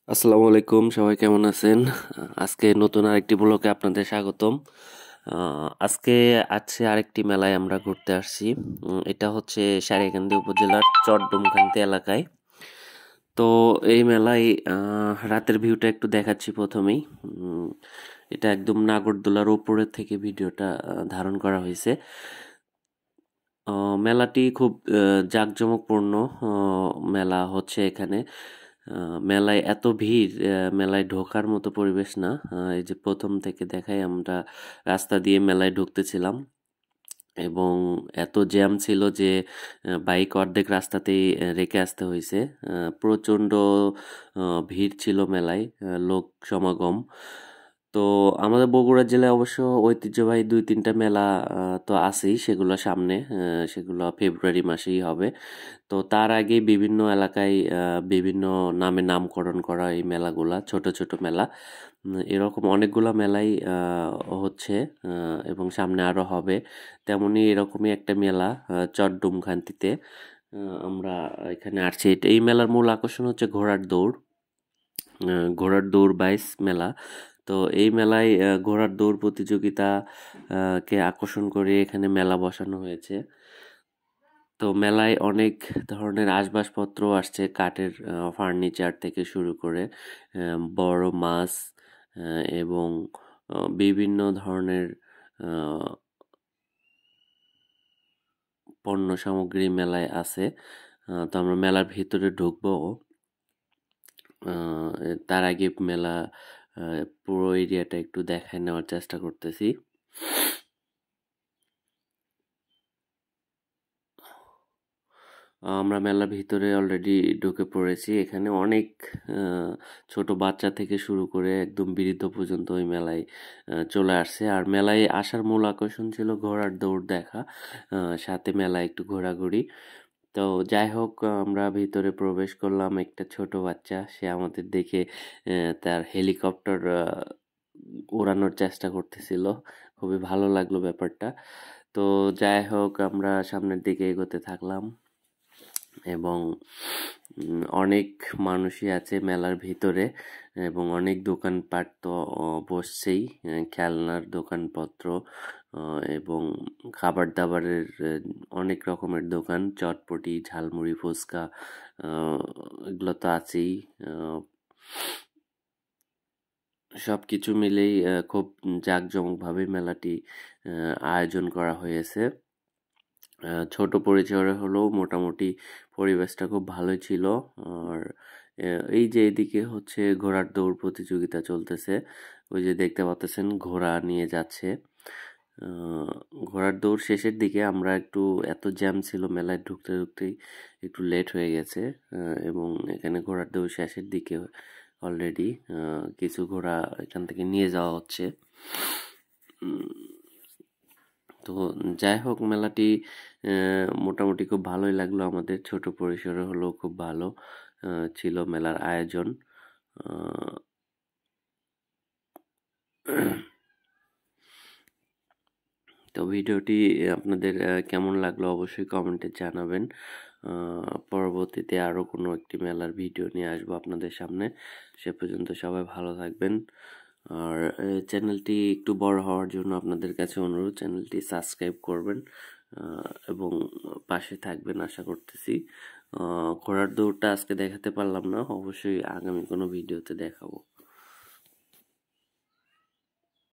আসসালামু আলাইকুম, সবাই কেমন আছেন? আজকে নতুন আরেকটি ব্লগে আপনাদের স্বাগতম। আজকে আরেকটি মেলায় আমরা ঘুরতে আসছি। এটা হচ্ছে সারিয়াকান্দি উপজেলার চরডুমখান্তি এলাকায়। তো এই মেলায় রাতের ভিউটা একটু দেখাচ্ছি প্রথমেই। এটা একদম নাগরদোলার উপরের থেকে ভিডিওটা ধারণ করা হয়েছে। মেলাটি খুব জাঁকজমকপূর্ণ মেলা হচ্ছে এখানে। মেলায় এত ভিড়, মেলায় ঢোকার মতো পরিবেশ না। এই যে প্রথম থেকে দেখাই, আমরা রাস্তা দিয়ে মেলায় ঢুকতেছিলাম এবং এত জ্যাম ছিল যে বাইক অর্ধেক রাস্তাতেই রেখে আসতে হয়েছে। প্রচণ্ড ভিড় ছিল মেলায়, লোক সমাগম। তো আমাদের বগুড়া জেলায় অবশ্য ঐতিহ্যবাহী দুই তিনটা মেলা তো আছেই, সেগুলো সামনে, সেগুলো ফেব্রুয়ারি মাসেই হবে। তো তার আগে বিভিন্ন এলাকায় বিভিন্ন নামে নামকরণ করা এই মেলাগুলা, ছোট ছোট মেলা। এরকম অনেকগুলা মেলাই হচ্ছে, এবং সামনে আরো হবে। তেমনি এরকমই একটা মেলা চরডুমখান্তিতে আমরা এখানে আসছি। এই মেলার মূল আকর্ষণ হচ্ছে ঘোড়ার দৌড়। ঘোড়ার দৌড় বাইস মেলা। তো এই মেলায় ঘোড়ার দৌড় প্রতিযোগিতা কে আকর্ষণ করে এখানে মেলা বসানো হয়েছে। তো মেলায় অনেক ধরনের আসবাবপত্র আসছে, কাঠের ফার্নিচার থেকে শুরু করে বড় মাছ এবং বিভিন্ন ধরনের আহ, পণ্য সামগ্রী মেলায় আছে। তো আমরা মেলার ভিতরে ঢুকবো। তার আগে মেলা পুরো এরিয়াটা একটু দেখায় নেওয়ার চেষ্টা করতেছি। আমরা মেলার ভিতরে অলরেডি ঢুকে পড়েছি। এখানে অনেক আহ, ছোট বাচ্চা থেকে শুরু করে একদম বৃদ্ধ পর্যন্ত ওই মেলায় চলে আসছে। আর মেলায় আসার মূল আকর্ষণ ছিল ঘোড়ার দৌড় দেখা, সাথে মেলায় একটু ঘোরাঘুরি। তো যাই হোক, আমরা ভিতরে প্রবেশ করলাম। একটা ছোট বাচ্চা, সে আমাদের দেখে তার হেলিকপ্টার উড়ানোর চেষ্টা করতেছিল। খুবই ভালো লাগলো ব্যাপারটা। তো যাই হোক, আমরা সামনের দিকে এগোতে থাকলাম এবং অনেক মানুষই আছে মেলার ভিতরে এবং অনেক দোকানপাট তো বসছেই। খেলনার দোকানপত্র এবং খাবার দাবারের অনেক রকমের দোকান, চটপটি, ঝালমুড়ি, ফুচকা, আহ, এগুলো তো আছেই। সবকিছু মিলেই খুব জাঁকজমকভাবে মেলাটি আয়োজন করা হয়েছে। ছোট পরিসরে হলেও মোটামুটি পরিবেশটা খুব ভালোই ছিল। আর এই যে এদিকে হচ্ছে ঘোড়ার দৌড় প্রতিযোগিতা চলতেছে। ওই যে দেখতে পাচ্ছেন ঘোড়া নিয়ে যাচ্ছে। আহ, ঘোড়ার দৌড় শেষের দিকে আমরা একটু, এত জ্যাম ছিল মেলায় ঢুকতে ঢুকতেই একটু লেট হয়ে গেছে। এবং এখানে ঘোড়ার দৌড় শেষের দিকে অলরেডি কিছু ঘোড়া এখান থেকে নিয়ে যাওয়া হচ্ছে। তো যাই হোক, মেলাটি মোটামুটি খুব ভালোই লাগলো আমাদের। ছোট পরিসরে হলেও খুব ভালো ছিল মেলার আয়োজন। আহ, তো ভিডিওটি আপনাদের কেমন লাগলো অবশ্যই কমেন্টে জানাবেন। পরবর্তীতে আরও কোনো একটি মেলার ভিডিও নিয়ে আসবো আপনাদের সামনে। সে পর্যন্ত সবাই ভালো থাকবেন। আর চ্যানেলটি একটু বড় হওয়ার জন্য আপনাদের কাছে অনুরোধ, চ্যানেলটি সাবস্ক্রাইব করবেন এবং পাশে থাকবেন আশা করতেছি। ঘোড়ার দৌড়টা আজকে দেখাতে পারলাম না, অবশ্যই আগামী কোনো ভিডিওতে দেখাবো।